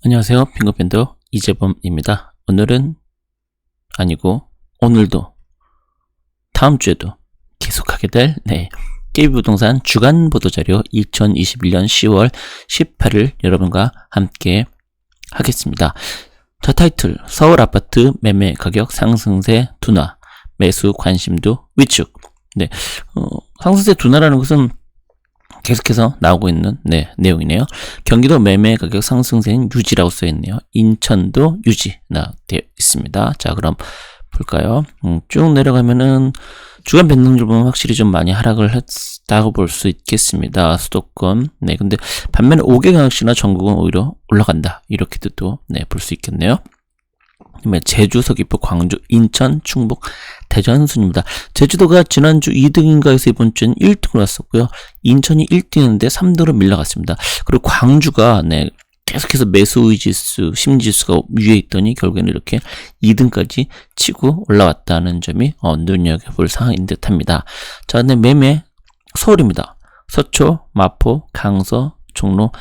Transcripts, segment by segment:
안녕하세요. 빙고밴드 이재범입니다. 오늘은 아니고 오늘도 다음 주에도 계속하게 될 KB부동산 주간 보도자료 2021년 10월 18일 여러분과 함께 하겠습니다. 자, 타이틀 서울 아파트 매매 가격 상승세 둔화 매수 관심도 위축. 상승세 둔화라는 것은 계속해서 나오고 있는 내용이네요. 경기도 매매 가격 상승세는 유지라고 써있네요. 인천도 유지 되어 있습니다. 자, 그럼 볼까요? 쭉 내려가면은 주간 변동률 보면 확실히 좀 많이 하락을 했다고 볼 수 있겠습니다. 수도권. 근데 반면에 5개광역시나 전국은 오히려 올라간다. 이렇게도 또 볼 수 있겠네요. 제주, 서귀포, 광주, 인천, 충북, 대전 순입니다. 제주도가 지난주 2등인가 해서 이번 주엔 1등으로 왔었고요. 인천이 1등이었는데 3등으로 밀려갔습니다. 그리고 광주가 계속해서 매수 지수, 심리지수가 위에 있더니 결국에는 이렇게 2등까지 치고 올라왔다는 점이 눈여겨볼 상황인 듯합니다. 자, 근데 매매 서울입니다. 서초, 마포, 강서, 종로,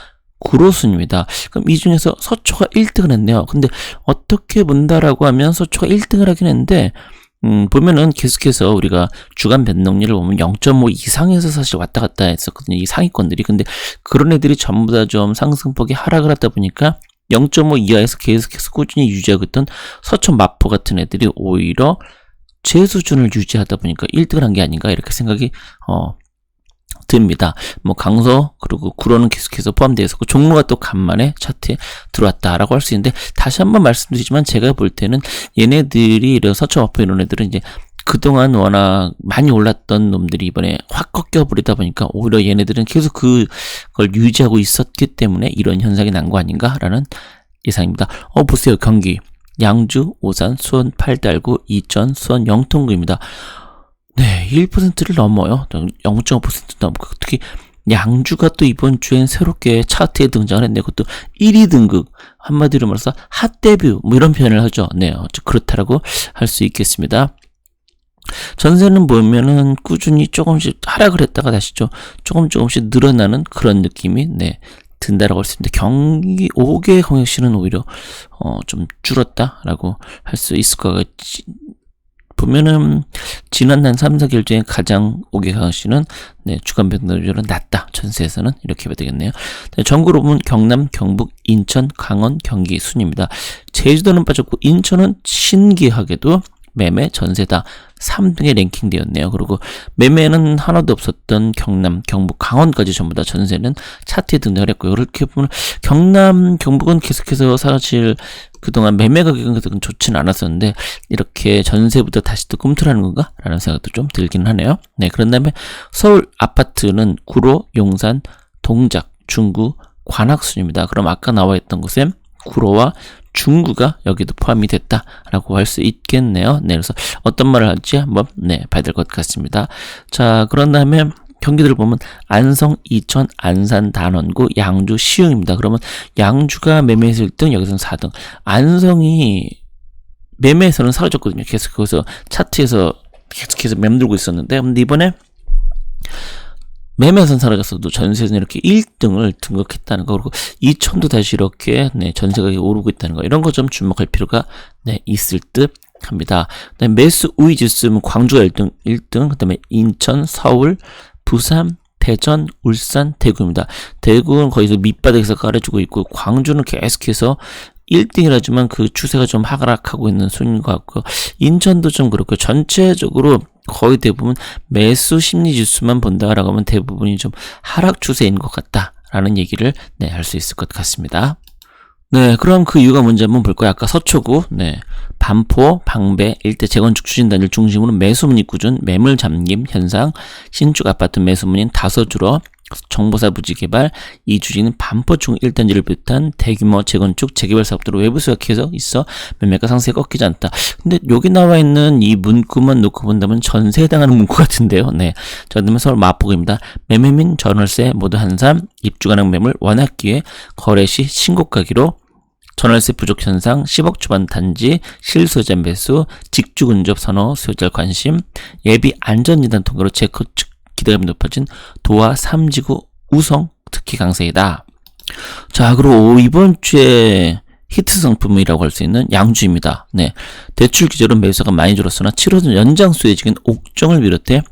구로순입니다. 그럼 이 중에서 서초가 1등을 했네요. 근데 어떻게 본다라고 하면 서초가 1등을 하긴 했는데 보면은 계속해서 우리가 주간 변동률을 보면 0.5 이상에서 사실 왔다 갔다 했었거든요. 이 상위권들이. 근데 그런 애들이 전부 다 좀 상승폭이 하락을 하다 보니까 0.5 이하에서 계속해서 꾸준히 유지하고 있던 서초, 마포 같은 애들이 오히려 제 수준을 유지하다 보니까 1등을 한 게 아닌가 이렇게 생각이 듭니다. 강서 그리고 구로는 계속해서 포함되어 있었고 종로가 또 간만에 차트에 들어왔다라고 할 수 있는데 다시 한번 말씀드리지만 제가 볼 때는 얘네들이 서초, 마포 이런 애들은 이제 그동안 워낙 많이 올랐던 놈들이 이번에 확 꺾여버리다 보니까 오히려 얘네들은 계속 그걸 유지하고 있었기 때문에 이런 현상이 난 거 아닌가라는 예상입니다. 보세요. 경기 양주, 오산, 수원, 팔달구, 이천, 수원, 영통구입니다. 1%를 넘어요. 0.5% 넘고 특히 양주가 또 이번 주엔 새롭게 차트에 등장을 했네요. 그것도 1위 등급, 한마디로 말해서 핫 데뷔 이런 표현을 하죠. 그렇다라고 할 수 있겠습니다. 전세는 보면은 꾸준히 조금씩 하락을 했다가 다시 조금씩 늘어나는 그런 느낌이 든다라고 할 수 있는데 경기 5개 광역시는 오히려 좀 줄었다라고 할 수 있을 것 같지. 보면은 지난 한 3, 4개월 중에 가장 5개 광역시는 주간 변동률은 낮다. 전세에서는 이렇게 봐야 되겠네요. 전국으로 보면 경남, 경북, 인천, 강원, 경기 순입니다. 제주도는 빠졌고 인천은 신기하게도 매매, 전세 다 3등에 랭킹되었네요. 그리고 매매는 하나도 없었던 경남, 경북, 강원까지 전부 다 전세는 차트에 등장을 했고요. 이렇게 보면 경남, 경북은 계속해서 사실 그동안 매매 가격은 좋지는 않았었는데 이렇게 전세부터 다시 또 꿈틀하는 건가? 라는 생각도 좀 들긴 하네요. 그런 다음에 서울 아파트는 구로, 용산, 동작, 중구, 관악순입니다. 그럼 아까 나와 있던 곳에 구로와 중구가 여기도 포함이 됐다라고 할 수 있겠네요. 그래서 어떤 말을 할지 한번 봐야 될 것 같습니다. 자, 그런 다음에 경기도를 보면 안성, 이천, 안산, 단원구, 양주, 시흥입니다. 그러면 양주가 매매에서 1등, 여기서는 4등. 안성이 매매에서는 사라졌거든요. 계속 거기서 차트에서 계속해서 맴돌고 있었는데 근데 이번에 매매에서는 사라졌어도 전세에서는 이렇게 1등을 등극했다는 거, 그리고 이천도 다시 이렇게 전세 가격이 오르고 있다는 거, 이런 거 좀 주목할 필요가 있을 듯 합니다. 매수 우위 지수는 광주가 1등, 그 다음에 인천, 서울, 부산, 대전, 울산, 대구입니다. 대구는 거기서 밑바닥에서 깔아주고 있고 광주는 계속해서 1등이라지만 그 추세가 좀 하락하고 있는 순인 것 같고 인천도 좀 그렇고 전체적으로 거의 대부분 매수 심리 지수만 본다라고 하면 대부분이 좀 하락 추세인 것 같다라는 얘기를 할 수 있을 것 같습니다. 그럼 그 이유가 뭔지 한번 볼까요? 아까 서초구, 반포, 방배 일대 재건축 추진단지를 중심으로 매수문의 꾸준, 매물 잠김 현상, 신축 아파트 매수문인 다소 줄어, 정보사 부지 개발, 이주지는 반포 중 1단지를 비롯한 대규모 재건축, 재개발 사업들로 외부 수약해서 있어 매매가 상세히 꺾이지 않다. 근데 여기 나와 있는 이 문구만 놓고 본다면 전세에 해당하는 문구 같은데요. 자, 그다음에 서울 마포구입니다. 매매 및 전월세 모두 한삼, 입주 가능 매물 워낙 기회, 거래 시 신고가기로 전월세 부족 현상, 10억 초반 단지, 실소유자 매수, 직주 근접 선호, 수요자 관심, 예비 안전진단 통과로 재건축 기대감이 높아진 도화 3지구 우성 특히 강세이다. 자, 그리고 이번 주에 히트 상품이라고 할 수 있는 양주입니다. 네. 대출 기저로 매수가 많이 줄었으나 7월 연장수에 지금 옥정을 비롯해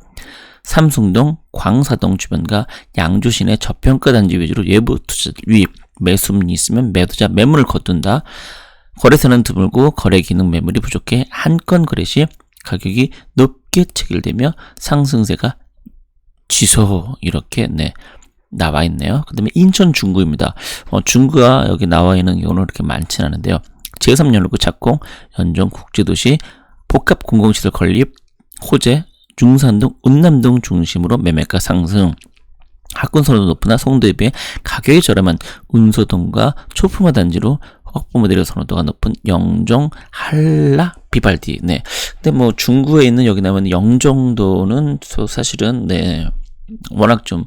삼성동, 광사동 주변과 양주 시내 저평가 단지 위주로 외부 투자들 유입, 매수문이 있으면 매도자 매물을 거둔다. 거래세는 드물고 거래 기능 매물이 부족해 한 건 거래 시 가격이 높게 체결되며 상승세가 지소 이렇게 네. 나와 있네요. 그 다음에 인천 중구입니다. 중구가 여기 나와 있는 경우는 그렇게 많지는 않은데요. 제3연구 착공, 연정 국제도시, 복합 공공시설 건립, 호재, 중산동, 운남동 중심으로 매매가 상승. 학군 선호도 높으나 송도에 비해 가격이 저렴한 운소동과 초품화 단지로 확보 모델의 선호도가 높은 영종, 한라, 비발디. 네. 근데 뭐 중구에 있는 여기 나오는 영종도는 사실은 네. 워낙 좀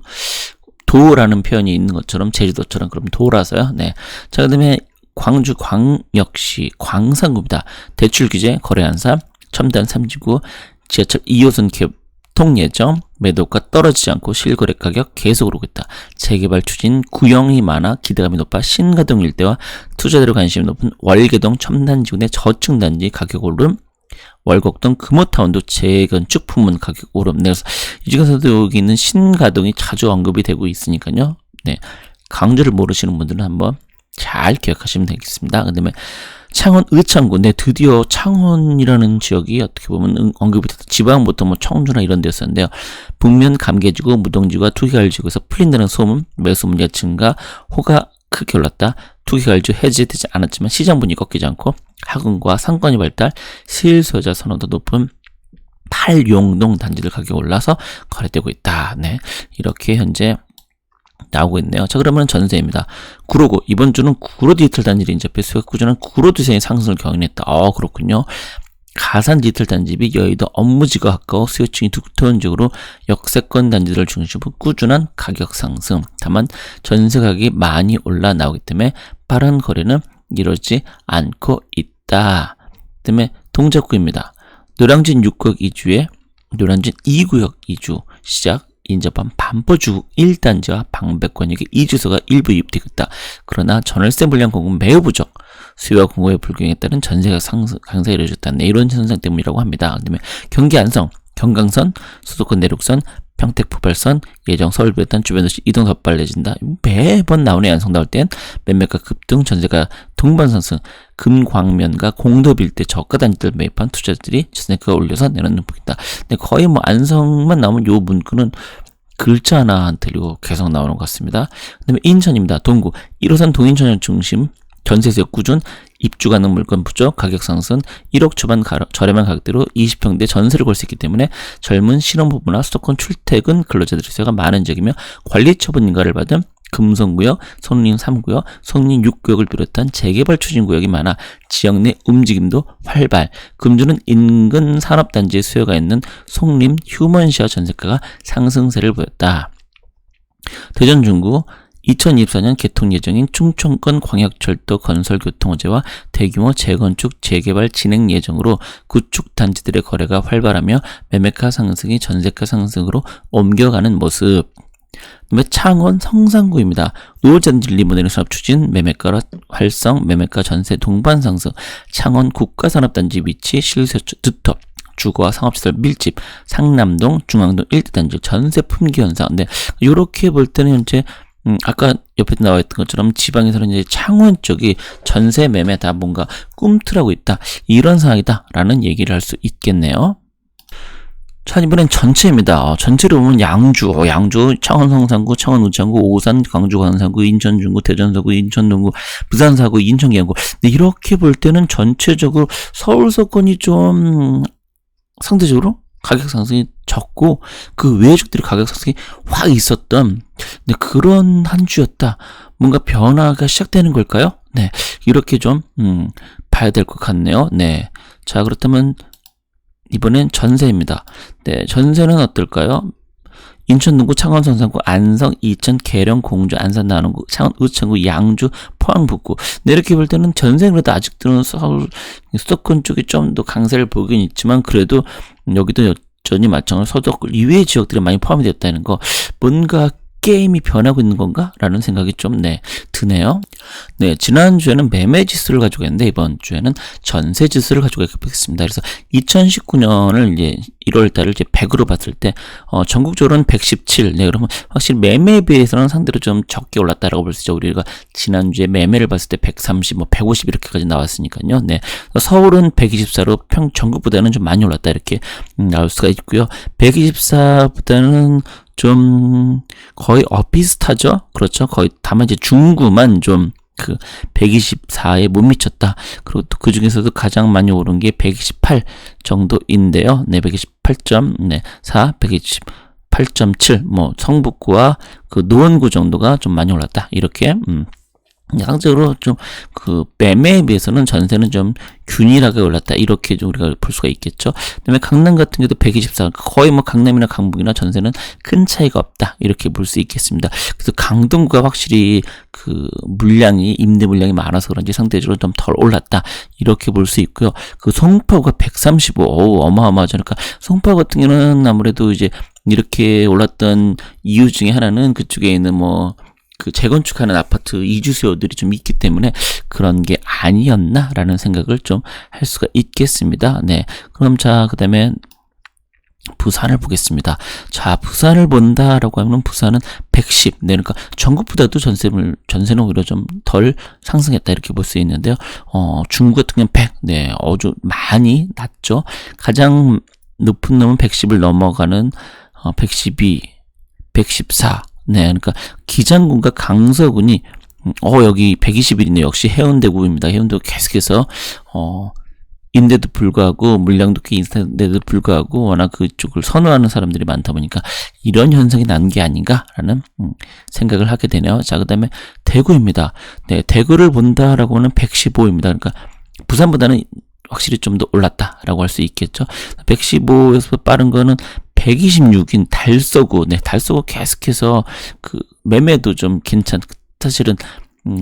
도라는 표현이 있는 것처럼 제주도처럼 그럼 도라서요. 네. 자, 그다음에 광주 광역시 광산구입니다. 대출 규제 거래 한사 첨단 3지구 지하철 2호선 개통 예정 매도가 떨어지지 않고 실거래 가격 계속 오르고 있다. 재개발 추진 구형이 많아 기대감이 높아 신가동 일대와 투자자들 관심이 높은 월계동 첨단지구 내 저층 단지 가격 오름 월곡동 금호타운도 재건축 품문 가격 오름. 네, 그래서 이 중에서도 여기 있는 신가동이 자주 언급이 되고 있으니까요. 네, 강조를 모르시는 분들은 한번 잘 기억하시면 되겠습니다. 그 다음에 창원 의창구. 네, 드디어 창원이라는 지역이 어떻게 보면 언급이 됐다. 지방부터 뭐 청주나 이런 데였었는데요. 북면 감개지구, 무동지구가 투기갈지구에서 풀린다는 소문, 매수 문제 증가, 호가 크게 올랐다. 투기갈지 해제되지 않았지만 시장 분위기 꺾이지 않고 학군과 상권이 발달, 실소유자 선호도 높은 팔용동 단지들 가격이 올라서 거래되고 있다. 네, 이렇게 현재 나오고 있네요. 자, 그러면 전세입니다. 구로구. 이번 주는 구로 디지털 단지를 인접해 수익 꾸준한 구로 디자인 상승을 경험했다. 그렇군요. 가산 디지털 단지비 여의도 업무지가 가까워 수요층이 두터운 지역으로 역세권 단지들을 중심으로 꾸준한 가격 상승. 다만 전세 가격이 많이 올라 나오기 때문에 빠른 거래는 이루어지지 않고 있다. 그다음에 동작구입니다. 노량진 6구역 이주에 노량진 2구역 이주 시작. 인접한 반포주 1단지와 방백권역의 이주소가 일부 유입되고 있다. 그러나 전월세 물량 공급 매우 부족, 수요와 공급의 불균형에 따른 전세가 강세가 이루어졌다. 네, 이런 현상 때문이라고 합니다. 그다음에 경기 안성, 경강선, 수도권 내륙선, 평택 포발선, 예정 서울 비롯한 주변 도시 이동 더 빨라진다. 매번 나오는 안성 나올 땐 매매가 급등, 전세가 동반 상승, 금광면과 공덕 일대 저가 단지들 매입한 투자자들이 전세가 올려서 내놓는 폭이다. 근데 거의 뭐 안성만 나오면 요 문구는 글자 하나 안 틀리고 계속 나오는 것 같습니다. 그다음에 인천입니다. 동구 1호선 동인천역 중심 전세지역 꾸준, 입주 가능 물건 부족, 가격 상승, 1억 초반 저렴한 가격대로 20평대 전세를 걸 수 있기 때문에 젊은 신혼부부나 수도권 출퇴근 근로자들의 수요가 많은 지역이며 관리 처분 인가를 받은 금성구역, 성림 3구역, 성림 6구역을 비롯한 재개발 추진 구역이 많아 지역 내 움직임도 활발. 금주는 인근 산업단지의 수요가 있는 송림 휴먼시아 전세가가 상승세를 보였다. 대전 중구 2024년 개통 예정인 충청권 광역철도 건설교통호재와 대규모 재건축, 재개발 진행 예정으로 구축 단지들의 거래가 활발하며 매매가 상승이 전세가 상승으로 옮겨가는 모습. 창원 성산구입니다. 의료전지 리모델링 사업 추진, 매매가 활성, 매매가 전세 동반 상승, 창원 국가산업단지 위치, 실세 두텁, 주거와 상업시설 밀집, 상남동, 중앙동 일대 단지 전세 품귀 현상. 네, 이렇게 볼 때는 현재 아까 옆에 나와 있던 것처럼 지방에서는 이제 창원 쪽이 전세 매매 다 뭔가 꿈틀하고 있다. 이런 상황이다라는 얘기를 할 수 있겠네요. 자, 이번엔 전체입니다. 전체를 보면 양주, 창원 성산구, 창원 의창구, 오산, 광주 광산구, 인천 중구, 대전 서구, 인천 동구, 부산 사구, 인천 계양구. 근데 이렇게 볼 때는 전체적으로 서울 서권이 좀 상대적으로 가격 상승이 적고 그 외의 지역들이 가격 상승이 확 있었던 그런 한 주였다. 뭔가 변화가 시작되는 걸까요? 네, 이렇게 좀 봐야 될 것 같네요. 네, 자, 그렇다면 이번엔 전세입니다. 네, 전세는 어떨까요? 인천 동구, 창원 성산구, 안성, 이천, 계령, 공주, 안산, 남원구, 창원, 의창구, 양주, 포항 북구. 네, 이렇게 볼 때는 전세는 그래도 아직도 서울 수도권 쪽이 좀 더 강세를 보긴 있지만 그래도 여기도 여전히 마찬가지로 서도권 이외의 지역들이 많이 포함이 됐다는 거, 뭔가 게임이 변하고 있는 건가? 라는 생각이 좀, 드네요. 네, 지난주에는 매매 지수를 가지고 했는데, 이번 주에는 전세 지수를 가지고 해보겠습니다. 그래서 2019년을 이제 1월 달을 이제 100으로 봤을 때, 전국적으로는 117. 네, 그러면 확실히 매매에 비해서는 상대로 좀 적게 올랐다라고 볼 수 있죠. 우리가 지난주에 매매를 봤을 때 130, 150 이렇게까지 나왔으니까요. 네. 서울은 124로 전국보다는 좀 많이 올랐다. 이렇게 나올 수가 있고요. 124보다는 좀 거의 비슷하죠. 그렇죠. 거의 다만 이제 중구만 좀 124에 못 미쳤다. 그리고 또 그 중에서도 가장 많이 오른 게 128 정도인데요. 네, 128.4, 128.7, 성북구와 노원구 정도가 좀 많이 올랐다. 이렇게, 상대적으로 좀 매매에 비해서는 전세는 좀 균일하게 올랐다 이렇게 좀 우리가 볼 수가 있겠죠. 그다음에 강남 같은 경우도 124, 거의 강남이나 강북이나 전세는 큰 차이가 없다 이렇게 볼 수 있겠습니다. 그래서 강동구가 확실히 임대 물량이 많아서 그런지 상대적으로 좀 덜 올랐다 이렇게 볼 수 있고요. 송파구가 135, 어마어마하죠. 그러니까 송파 같은 경우는 아무래도 이제 이렇게 올랐던 이유 중에 하나는 그쪽에 있는 재건축하는 아파트 이주 수요들이 좀 있기 때문에 그런 게 아니었나라는 생각을 좀 할 수가 있겠습니다. 네. 그럼 그 다음에 부산을 보겠습니다. 자, 부산을 본다라고 하면 부산은 110. 네, 그러니까 전국보다도 전세는 오히려 좀 덜 상승했다 이렇게 볼 수 있는데요. 중구 같은 경우는 100. 네, 아주 많이 낮죠. 가장 높은 놈은 110을 넘어가는 112, 114. 네, 그러니까 기장군과 강서군이 여기 120일이네요. 역시 해운대구입니다. 해운대구 계속해서 인데도 불구하고 물량도 꽤 있는데도 불구하고 워낙 그쪽을 선호하는 사람들이 많다 보니까 이런 현상이 난 게 아닌가라는 생각을 하게 되네요. 자, 그다음에 대구입니다. 네, 대구를 본다라고 하는 115입니다. 그러니까 부산보다는 확실히 좀 더 올랐다라고 할 수 있겠죠. 115에서 빠른 거는 126인 달서구. 네, 달서구 계속해서 매매도 좀 사실은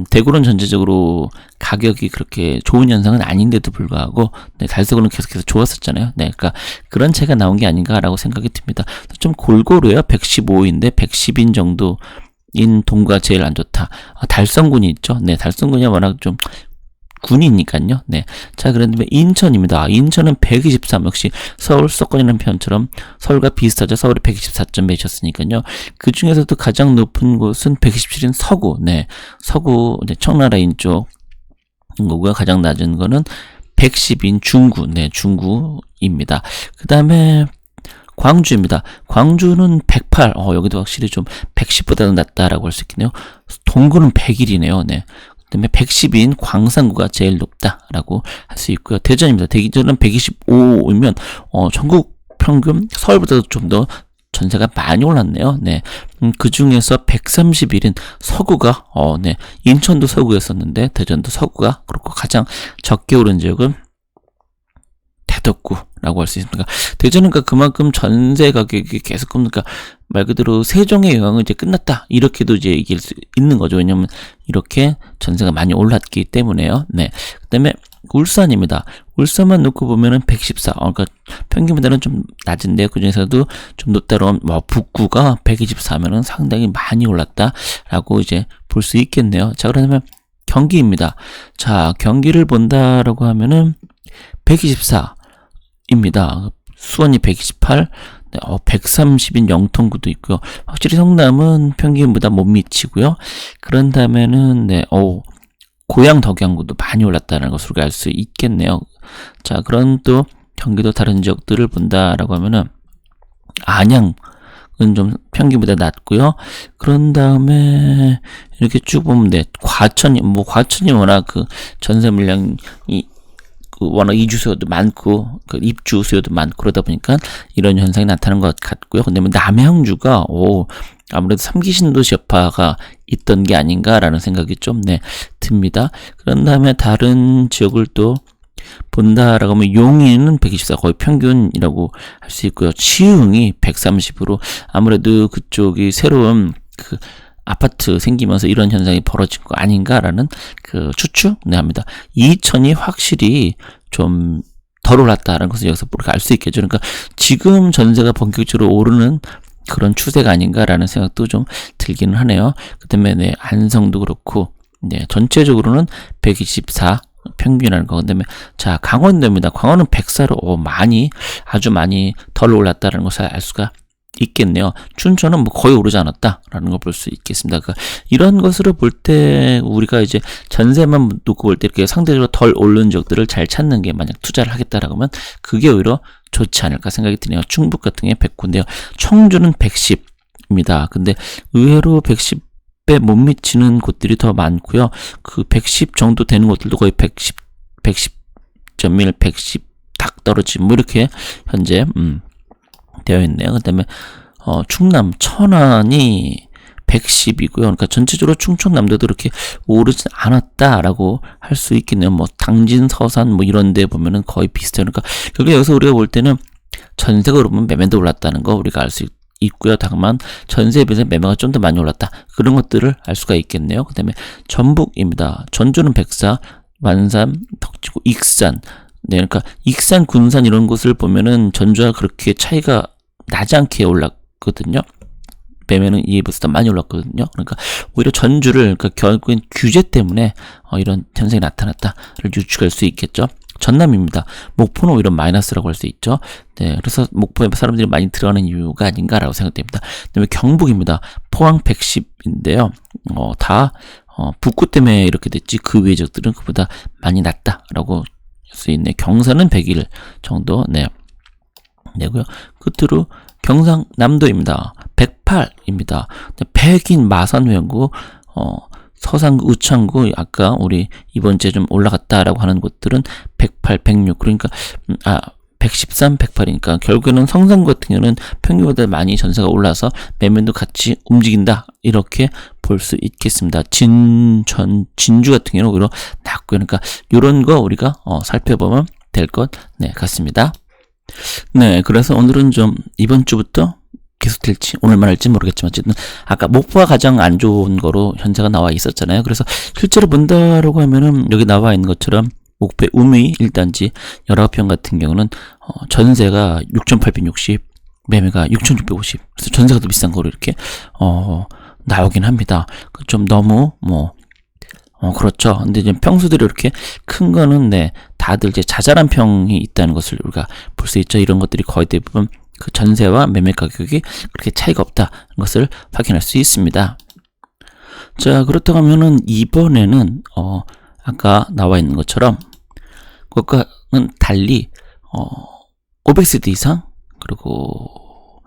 대구는 전체적으로 가격이 그렇게 좋은 현상은 아닌데도 불구하고 달서구는 계속해서 좋았었잖아요. 네, 그러니까 그런 차이가 나온 게 아닌가라고 생각이 듭니다. 좀 골고루요. 115인데 110인 정도인 동구가 제일 안 좋다. 달성군이 있죠. 네, 달성군이 워낙 좀 군이니까요. 네. 자, 그런데 인천입니다. 인천은 123. 역시 서울 수도권이라는 표현처럼 서울과 비슷하죠. 서울이 124점 매셨으니까요. 그 중에서도 가장 높은 곳은 127인 서구. 네. 서구, 청라라인 쪽 거고요. 가장 낮은 거는 110인 중구. 네. 중구입니다. 그 다음에 광주입니다. 광주는 108. 여기도 확실히 좀 110보다는 낮다라고 할 수 있겠네요. 동구는 101이네요. 네. 그다음에 110인 광산구가 제일 높다라고 할 수 있고요. 대전입니다. 대전은 125이면 전국 평균 서울보다도 좀 더 전세가 많이 올랐네요. 네. 그 중에서 131인 서구가 네. 인천도 서구였었는데 대전도 서구가 그렇고 가장 적게 오른 지역은 대덕구라고 할 수 있습니다. 대전은 그만큼 전세 가격이 계속 말 그대로 세종의 영향은 이제 끝났다. 이렇게도 이제 얘기할 수 있는 거죠. 왜냐면 이렇게 전세가 많이 올랐기 때문에요. 네. 그다음에 울산입니다. 울산만 놓고 보면은 114. 그러니까 평균보다는 좀 낮은데요. 그 중에서도 좀 높다로 북구가 124면은 상당히 많이 올랐다라고 이제 볼 수 있겠네요. 자, 그러면 경기입니다. 자, 경기를 본다라고 하면은 124입니다. 수원이 128, 130인 영통구도 있고요. 확실히 성남은 평균보다 못 미치고요. 그런 다음에는 고양 덕양구도 많이 올랐다는 것으로 알 수 있겠네요. 자, 그런 또 경기도 다른 지역들을 본다라고 하면은 안양은 좀 평균보다 낮고요. 그런 다음에 이렇게 쭉 보면 과천이 워낙 전세 물량이 워낙 이주 수요도 많고 입주 수요도 많고 그러다 보니까 이런 현상이 나타나는 것 같고요. 근데 남양주가 아무래도 3기 신도시 여파가 있던 게 아닌가라는 생각이 좀 듭니다. 그런 다음에 다른 지역을 또 본다라고 하면 용인은 124 거의 평균이라고 할 수 있고요. 치흥이 130으로 아무래도 그쪽이 새로운 아파트 생기면서 이런 현상이 벌어진 거 아닌가라는 추측합니다. 이천이 확실히 좀 덜 올랐다라는 것을 여기서 우리가 알 수 있겠죠. 그러니까 지금 전세가 본격적으로 오르는 그런 추세가 아닌가라는 생각도 좀 들기는 하네요. 그 다음에 네, 안성도 그렇고, 네, 전체적으로는 124 평균이라는 거. 그다음에 자, 강원도입니다. 강원은 104로 아주 많이 덜 올랐다는 것을 알 수가 있겠네요. 춘천은 뭐 거의 오르지 않았다라는 걸 볼 수 있겠습니다. 그러니까 이런 것으로 볼 때 우리가 이제 전세만 놓고 볼 때 이렇게 상대적으로 덜 오른 지역들을 잘 찾는 게, 만약 투자를 하겠다라고 하면 그게 오히려 좋지 않을까 생각이 드네요. 충북 같은 게 109인데요. 청주는 110입니다. 근데 의외로 110에 못 미치는 곳들이 더 많고요. 그 110 정도 되는 곳들도 거의 110.1, 110 딱 떨어지고 뭐 이렇게 현재 되어 있네요. 그 다음에 충남 천안이 110이고요. 그러니까 전체적으로 충청남도도 이렇게 오르지 않았다라고 할 수 있겠네요. 뭐 당진, 서산 뭐 이런 데 보면은 거의 비슷해요. 그러니까 결국 여기서 우리가 볼 때는 전세가 오르면 매매도 올랐다는 거 우리가 알 수 있고요. 다만 전세에 비해서 매매가 좀 더 많이 올랐다, 그런 것들을 알 수가 있겠네요. 그 다음에 전북입니다. 전주는 104, 완산, 덕지구, 익산. 네, 그러니까 익산, 군산 이런 곳을 보면은 전주와 그렇게 차이가 나지 않게 올랐거든요. 매매는 이에 비해서 더 많이 올랐거든요. 그러니까 오히려 전주를, 그러니까 결국엔 규제 때문에 이런 현상이 나타났다를 유추할 수 있겠죠. 전남입니다. 목포는 오히려 마이너스라고 할 수 있죠. 네, 그래서 목포에 사람들이 많이 들어가는 이유가 아닌가라고 생각됩니다. 그다음에 경북입니다. 포항 110인데요. 다 북구 때문에 이렇게 됐지 그 외의 지역들은 그보다 많이 낮다라고 할 수 있네. 경산은 101 정도 내고요. 끝으로 경상남도입니다. 108입니다. 백인 마산회원구, 서산구, 우창구, 아까 우리 이번 주에 좀 올라갔다라고 하는 곳들은 108, 106, 그러니까 113, 108이니까 결국에는 성산구 같은 경우는 평균보다 많이 전세가 올라서 매매도 같이 움직인다, 이렇게 볼 수 있겠습니다. 진주 같은 경우는 오히려 낮고요. 그러니까 이런 거 우리가 살펴보면 될 것 같습니다. 네, 그래서 오늘은 좀 이번 주부터 계속될지 오늘만 할지 모르겠지만 어쨌든 아까 목포가 가장 안 좋은 거로 현재가 나와 있었잖아요. 그래서 실제로 본다라고 하면은 여기 나와 있는 것처럼 목포의 우미 1단지 19평 같은 경우는 전세가 6,860, 매매가 6,650. 그래서 전세가 더 비싼 거로 이렇게 나오긴 합니다. 좀 너무 그렇죠. 근데 이제 평수들이 이렇게 큰 거는 다들 이제 자잘한 평이 있다는 것을 우리가 볼 수 있죠. 이런 것들이 거의 대부분 그 전세와 매매 가격이 그렇게 차이가 없다는 것을 확인할 수 있습니다. 자, 그렇다고 하면은 이번에는 아까 나와 있는 것처럼 그것과는 달리 500세대 이상 그리고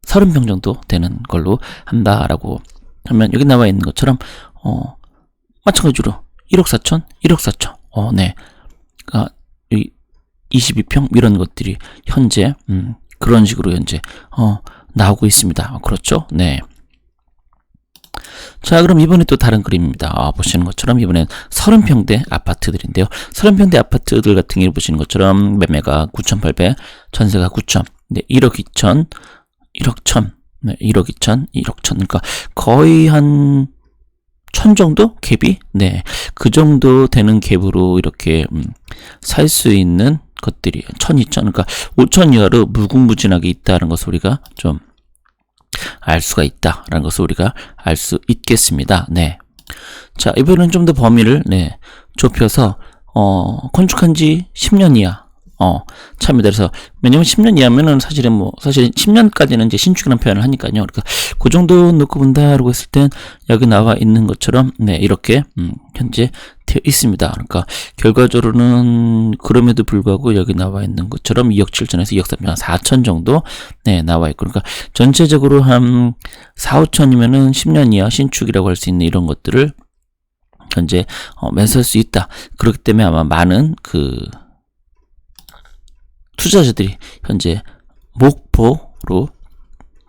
30평 정도 되는 걸로 한다라고 하면 여기 나와 있는 것처럼 마찬가지로 1억 4천, 1억 4천. 네. 그러니까 22평 이런 것들이 현재 그런 식으로 현재 나오고 있습니다. 그렇죠? 네. 자, 그럼 이번에 또 다른 그림입니다. 보시는 것처럼 이번엔 30평대 아파트들인데요. 30평대 아파트들 같은 경우 보시는 것처럼 매매가 9,800, 전세가 9천, 네, 1억 2천, 1억 1천, 네, 1억 2천, 1억 1천. 그러니까 거의 한 1,000 정도 갭이, 네, 그 정도 되는 갭으로 이렇게 살 수 있는 것들이 1,000, 2,000, 그러니까 5,000 이하로 무궁무진하게 있다는 것을 우리가 좀 알 수가 있다라는 것을 우리가 알 수 있겠습니다. 네. 자, 이번에는 좀 더 범위를 좁혀서 건축한 지 10년 이하 차입니다. 그래서 왜냐면 10년 이하면은 사실 10년까지는 이제 신축이라는 표현을 하니까요. 그러니까 그 정도 놓고 본다라고 했을 땐 여기 나와 있는 것처럼 이렇게 현재 되어 있습니다. 그러니까 결과적으로는 그럼에도 불구하고 여기 나와 있는 것처럼 2억 7천에서 2억 3천, 4천 정도 나와 있고, 그러니까 전체적으로 한 4, 5천이면은 10년 이하 신축이라고 할 수 있는 이런 것들을 현재 매수할 수 있다. 그렇기 때문에 아마 많은 투자자들이 현재 목포로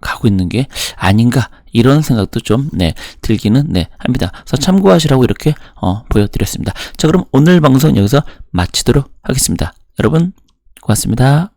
가고 있는 게 아닌가, 이런 생각도 좀 들기는 합니다. 그래서 참고하시라고 이렇게 보여드렸습니다. 자, 그럼 오늘 방송 여기서 마치도록 하겠습니다. 여러분 고맙습니다.